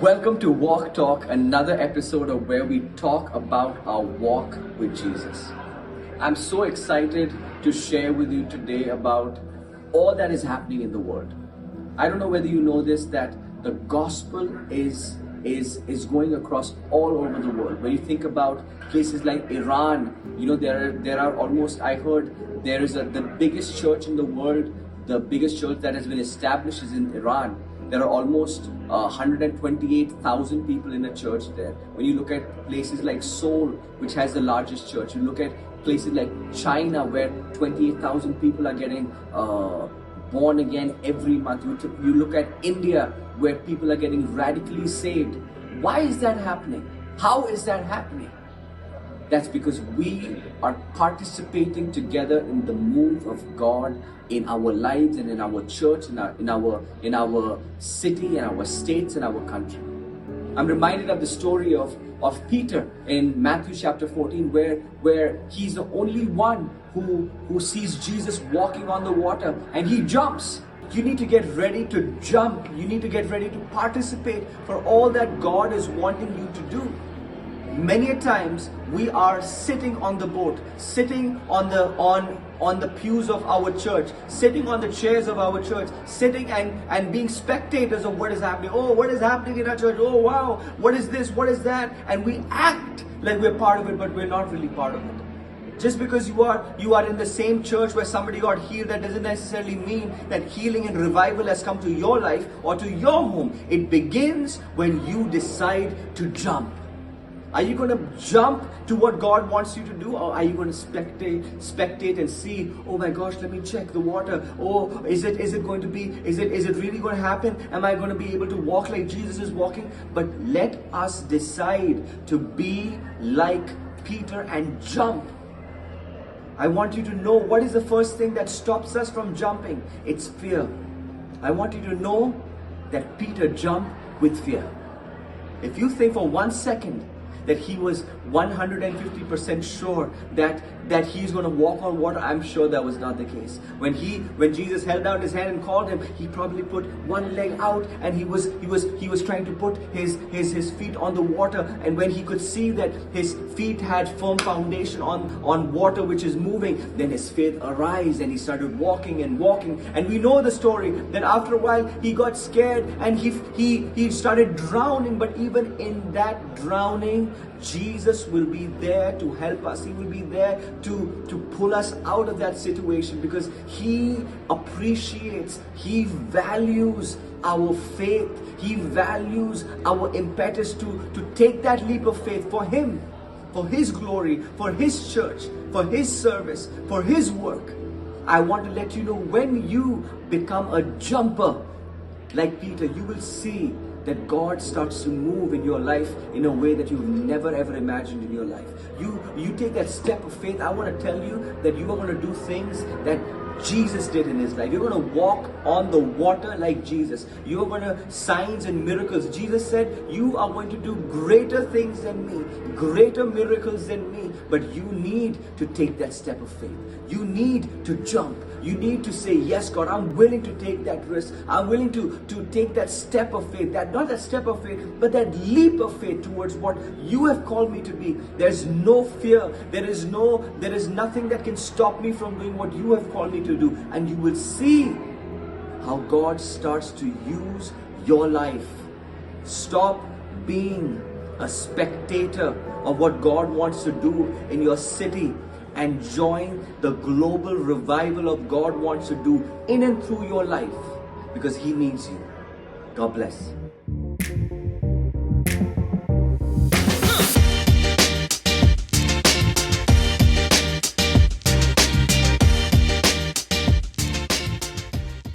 Welcome to Walk Talk, another episode of where we talk about our walk with Jesus. I'm so excited to share with you today about all that is happening in the world. I don't know whether you know this, that the gospel is going across all over the world. When you think about places like Iran, there are almost, I heard there is the biggest church in the world, the biggest church that has been established is in Iran. There are almost 128,000 people in a church there. When you look at places like Seoul, which has the largest church, you look at places like China, where 28,000 people are getting born again every month. You look at India, where people are getting radically saved. Why is that happening? How is that happening? That's because we are participating together in the move of God in our lives and in our church, in our city, in our states, in our country. I'm reminded of the story of Peter in Matthew chapter 14, where he's the only one who sees Jesus walking on the water and he jumps. You need to get ready to jump. You need to get ready to participate for all that God is wanting you to do. Many a times we are sitting on the boat, sitting on the pews of our church, sitting on the chairs of our church, sitting and being spectators of what is happening. Oh, what is happening in our church? Oh, wow, what is this? What is that? And we act like we're part of it, but we're not really part of it. Just because you are in the same church where somebody got healed, that doesn't necessarily mean that healing and revival has come to your life or to your home. It begins when you decide to jump. Are you going to jump to what God wants you to do, or are you going to spectate and see, oh my gosh, let me check the water. Oh, is it going to be, is it really going to happen? Am I going to be able to walk like Jesus is walking? But let us decide to be like Peter and jump. I want you to know what is the first thing that stops us from jumping. It's fear. I want you to know that Peter jumped with fear. If you think for 1 second that he was 150% sure that he's going to walk on water, I'm sure that was not the case. When Jesus held out his hand and called him, he probably put one leg out and he was trying to put his feet on the water. And when he could see that his feet had firm foundation on water which is moving, then his faith arose and he started walking. And we know the story that after a while he got scared and he started drowning. But even in that drowning, Jesus will be there to help us. He will be there to pull us out of that situation, because he appreciates, he values our faith. He values our impetus to take that leap of faith for him, for his glory, for his church, for his service, for his work. I want to let you know, when you become a jumper like Peter, you will see that God starts to move in your life in a way that you've never ever imagined in your life. You take that step of faith. I want to tell you that you are going to do things that Jesus did in his life. You're going to walk on the water like Jesus. You're going to signs and miracles. Jesus said, you are going to do greater things than me, greater miracles than me. But you need to take that step of faith. You need to jump. You need to say, yes, God, I'm willing to take that risk. I'm willing to take that step of faith. Not that step of faith, but that leap of faith towards what you have called me to be. There's no fear. There is nothing that can stop me from doing what you have called me to do. And you will see how God starts to use your life. Stop being a spectator of what God wants to do in your city and join the global revival of God wants to do in and through your life, because he needs you. God bless.